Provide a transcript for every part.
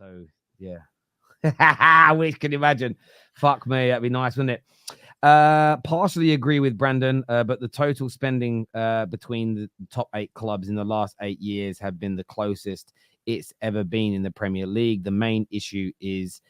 So yeah, we can imagine. Fuck me, that'd be nice, wouldn't it? Partially agree with Brandon, but the total spending between the top 8 clubs in the last 8 years have been the closest it's ever been in the Premier League. The main issue is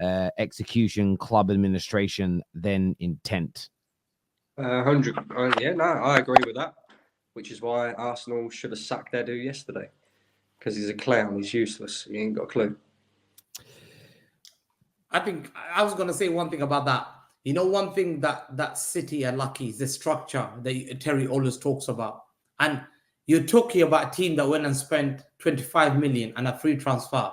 execution, club administration, then intent. 100. Yeah, no, I agree with that. Which is why Arsenal should have sacked their dude yesterday. Because he's a clown. He's useless. He ain't got a clue. I think I was going to say one thing about that. You know, one thing that City are lucky is the structure that Terry always talks about. And you're talking about a team that went and spent 25 million and a free transfer.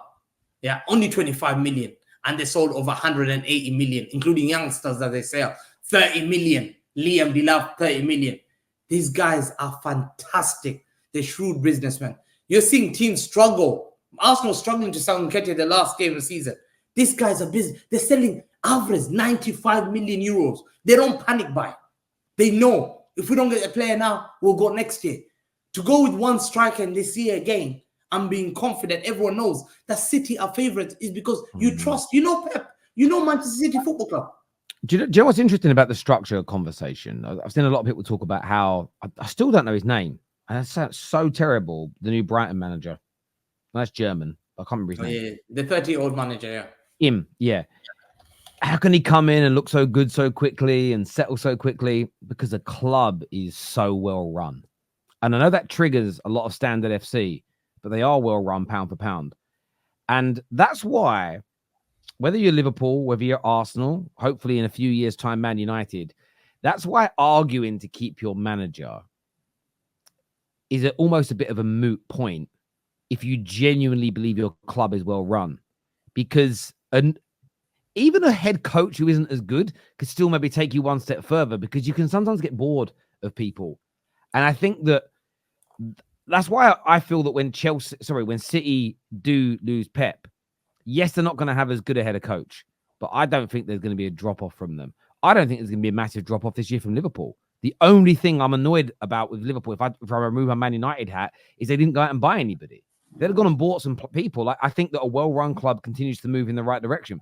Yeah, only 25 million. And they sold over 180 million, including youngsters that they sell. 30 million. Liam Delap, 30 million. These guys are fantastic. They're shrewd businessmen. You're seeing teams struggle. Arsenal struggling to sell Nketiah the last game of the season. These guys are busy. They're selling average 95 million euros. They don't panic buy. They know if we don't get a player now, we'll go next year. To go with one striker in this year again, I'm being confident. Everyone knows that City are favourites is because you trust. You know Pep. You know Manchester City Football Club. Do you know what's interesting about the structure conversation? I've seen a lot of people talk about how I still don't know his name. And that sounds so terrible. The new Brighton manager. That's German. I can't remember his name. Yeah, the 30-year-old manager, yeah. Him, yeah. How can he come in and look so good so quickly and settle so quickly? Because the club is so well run. And I know that triggers a lot of Standard FC, but they are well run pound for pound. And that's why, whether you're Liverpool, whether you're Arsenal, hopefully in a few years' time, Man United, that's why arguing to keep your manager is almost a bit of a moot point if you genuinely believe your club is well run. Because even a head coach who isn't as good could still maybe take you one step further, because you can sometimes get bored of people. And I think that's why I feel that when City do lose Pep, yes, they're not going to have as good a head of coach, but I don't think there's going to be a drop-off from them. I don't think there's going to be a massive drop-off this year from Liverpool. The only thing I'm annoyed about with Liverpool, if I remove my Man United hat, is they didn't go out and buy anybody. They'd have gone and bought some people. I think that a well-run club continues to move in the right direction.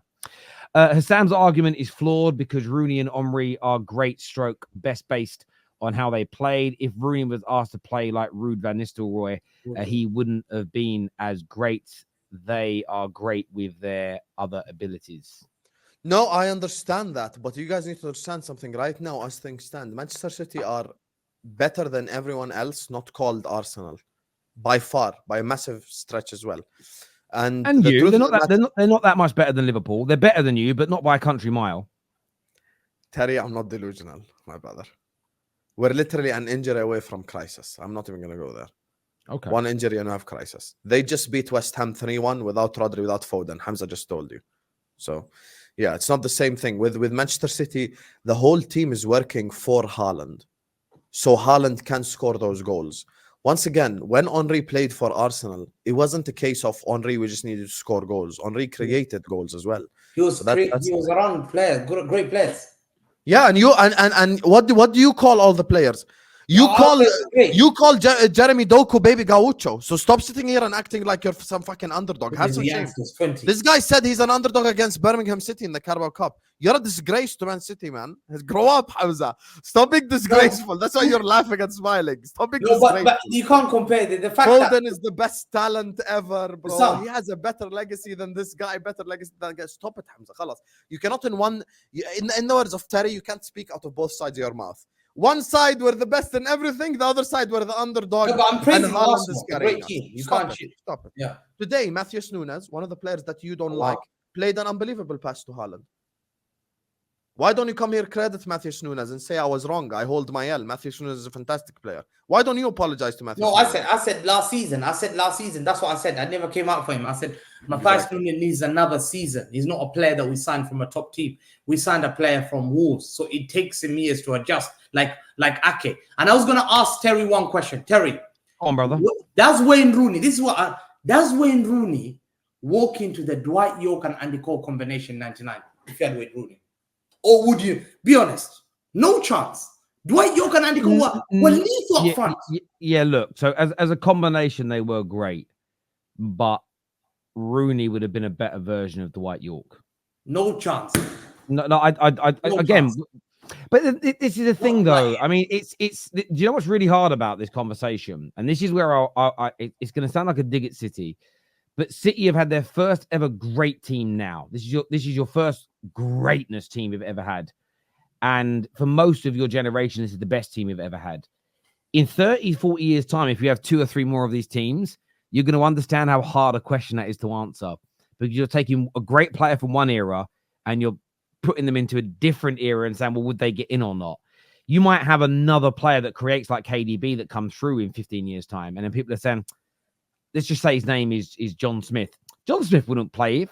Hassam's argument is flawed because Rooney and Omri are great stroke best based on how they played. If Rooney was asked to play like Ruud van Nistelrooy, he wouldn't have been as great. They are great with their other abilities. No, I understand that, but you guys need to understand something. Right now, as things stand, Manchester City are better than everyone else, not called Arsenal, by far, by a massive stretch as well. And you, they're not that much better than Liverpool. They're better than you, but not by a country mile. Terry, I'm not delusional, my brother. We're literally an injury away from crisis. I'm not even going to go there. Okay. One injury and I have crisis. They just beat West Ham 3-1 without Rodri, without Foden. Hamza just told you. So, yeah, it's not the same thing. With Manchester City, the whole team is working for Haaland. So Haaland can score those goals. Once again, when Henry played for Arsenal, it wasn't a case of Henry, we just needed to score goals. Henry created goals as well. He was around players, great players. Yeah, and what do you call all the players? You call Jeremy Doku baby gaucho. So stop sitting here and acting like you're some fucking underdog. Have some shame. This guy said he's an underdog against Birmingham City in the Carabao Cup. You're a disgrace to Man City, man. Grow up, Hamza. Stop being disgraceful. That's why you're laughing and smiling. Stop being disgraceful. But you can't compare the fact Foden that is the best talent ever, bro. He has a better legacy than this guy. Better legacy than guy. Stop it, Hamza. Khalas. You cannot in the words of Terry, you can't speak out of both sides of your mouth. One side were the best in everything, the other side were the underdog. No, but I'm praising Arsenal. Great team. You can't cheat. Stop it. Yeah. Today, Matheus Nunes, one of the players that you don't like, played an unbelievable pass to Haaland. Why don't you come here, credit Matheus Nunes and say I was wrong? I hold my L. Matheus Nunes is a fantastic player. Why don't you apologize to Matheus? No, I said last season. That's what I said. I never came out for him. I said Matheus Nunes needs another season. He's not a player that we signed from a top team. We signed a player from Wolves, so it takes him years to adjust. Like Ake. And I was gonna ask Terry one question. Terry, come on, brother. Does Wayne Rooney? Does Wayne Rooney walk into the Dwight York and Andy Cole combination 99 if you had Wayne Rooney? Or would you be honest? No chance. Dwight York and Andy Cole were lethal up front. Yeah, look. So as a combination, they were great, but Rooney would have been a better version of Dwight York. No chance. No, No again. chance. But this is the thing, No, though. like- I mean, it's. Do you know what's really hard about this conversation? And this is where it's going to sound like a dig at City, but City have had their first ever great team. Now, this is your first greatness team you've ever had, and for most of your generation, this is the best team you've ever had. In 30, 40 years' time, if you have 2 or 3 more of these teams, you're going to understand how hard a question that is to answer, because you're taking a great player from one era and you're putting them into a different era and saying, well, would they get in or not? You might have another player that creates like KDB that comes through in 15 years' time. And then people are saying, let's just say his name is John Smith. John Smith wouldn't play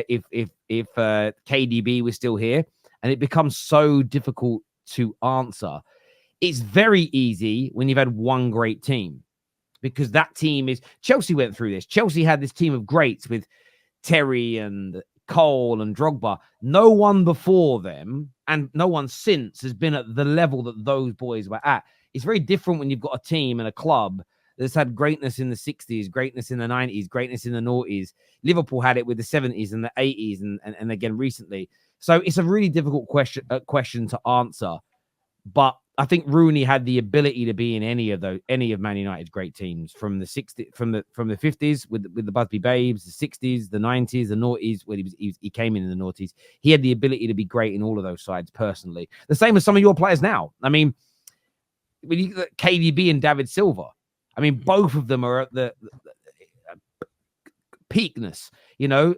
if KDB was still here. And it becomes so difficult to answer. It's very easy when you've had one great team, because that team is... Chelsea went through this. Chelsea had this team of greats with Terry and Cole and Drogba. No one before them and no one since has been at the level that those boys were at. It's very different when you've got a team and a club that's had greatness in the 60s, greatness in the 90s, greatness in the noughties. Liverpool had it with the 70s and the 80s and again recently. So it's a really difficult question to answer. But I think Rooney had the ability to be in any of Man United's great teams from the 60s, from the 50s with the Busby Babes, the 60s, the 90s, the noughties. When he came in the noughties, he had the ability to be great in all of those sides personally. The same as some of your players now. I mean, when you look at KDB and David Silva, I mean, both of them are at the peakness. You know,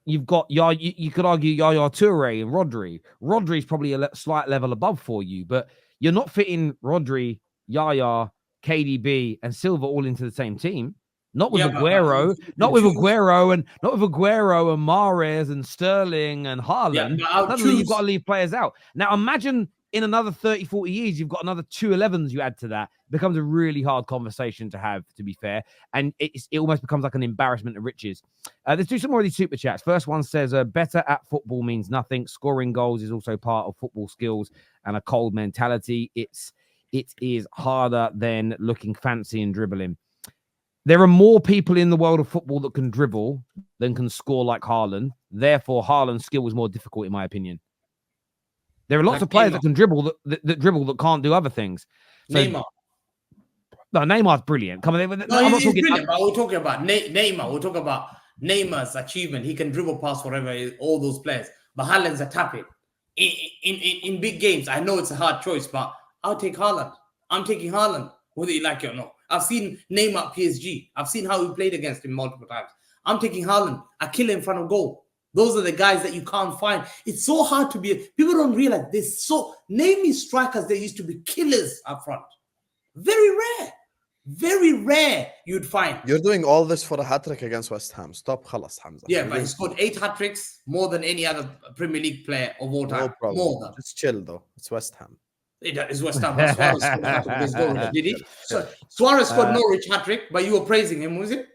you've got you could argue Yaya Toure and Rodri. Rodri's probably a slight level above for you, but you're not fitting Rodri, Yaya, KDB, and Silva all into the same team. Not with Aguero, not with Aguero and Mahrez and Sterling and Haaland. Suddenly you've got to leave players out. Now imagine in another 30, 40 years, you've got another 2 11s you add to that. It becomes a really hard conversation to have, to be fair. And it almost becomes like an embarrassment of riches. Let's do some more of these super chats. First one says, better at football means nothing. Scoring goals is also part of football skills and a cold mentality. It is harder than looking fancy and dribbling. There are more people in the world of football that can dribble than can score like Haaland. Therefore, Haaland's skill is more difficult, in my opinion. There are lots of players that can dribble that dribble that can't do other things. So, Neymar. No, Neymar's brilliant. Come on, he's brilliant. But we're talking about Neymar. We're talking about Neymar's achievement. He can dribble past whatever, all those players. But Haaland's a tap it. In big games, I know it's a hard choice, but I'll take Haaland. I'm taking Haaland, whether you like it or not. I've seen Neymar at PSG. I've seen how he played against him multiple times. I'm taking Haaland. I kill him in front of goal. Those are the guys that you can't find. It's so hard to be. People don't realize this. Name me strikers that used to be killers up front. Very rare. Very rare you'd find. You're doing all this for a hat-trick against West Ham. Stop, khalas, Hamza. Yeah, but he scored 8 hat-tricks, more than any other Premier League player of all time. No problem. More than. Just chill, though. It's West Ham. It is West Ham. Suarez scored a hat-trick against Norwich, did he? So, Suarez scored Norwich hat-trick, but you were praising him, was it?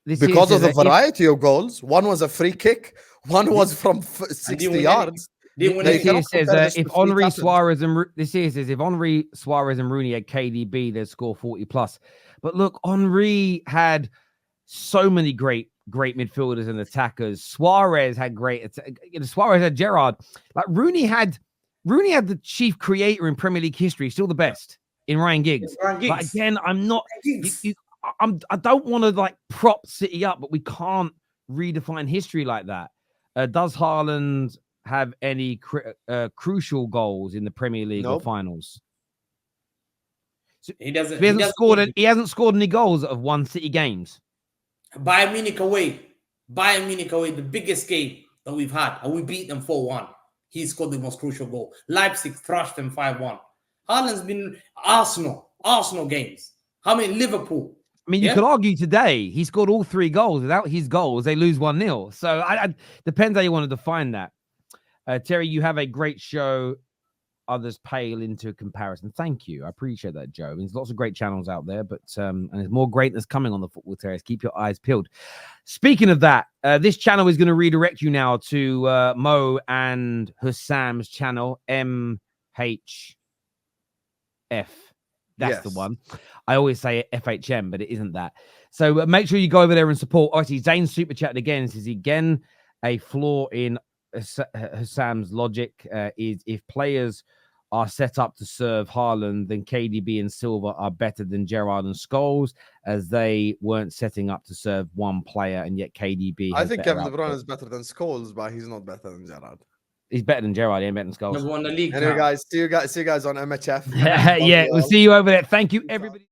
Because of the variety of goals. One was a free kick. One was from 60 yards. This here says if Henry Suarez and Rooney had KDB, they'd score 40 plus. But look, Henry had so many great midfielders and attackers. Suarez had Suarez had Gerrard. Like Rooney had the chief creator in Premier League history, still the best in Ryan Giggs. But again, I'm not. I don't want to like prop City up, but we can't redefine history like that. Does Haaland have any crucial goals in the Premier League or finals? So he doesn't. He hasn't scored any goals of one City games. Bayern Munich away, the biggest game that we've had, and we beat them 4-1. He scored the most crucial goal. Leipzig thrashed them 5-1. Haaland's been Arsenal games. How many? Liverpool. I mean, you could argue today he scored all 3 goals. Without his goals, they lose 1-0. So I depends how you want to define that. Terry, you have a great show. Others pale into comparison. Thank you. I appreciate that, Joe. There's lots of great channels out there, but and there's more greatness coming on the Football Terrace. Keep your eyes peeled. Speaking of that, this channel is going to redirect you now to Mo and Hussam's channel, MHF. That's the one. I always say FHM, but it isn't that. So make sure you go over there and support. Actually, Zane super chatted again. Says again, a flaw in Hassam's logic is if players are set up to serve Haaland, then KDB and Silva are better than Gerrard and Scholes, as they weren't setting up to serve one player, and yet KDB. I think Kevin De output. Bruyne is better than Scholes, but he's not better than Gerrard. He's better than Gerrard. He ain't better than Scholes. Never won a league. Anyway, now. guys, see you guys on MHF. Yeah, we'll see you over there. Thank you, everybody.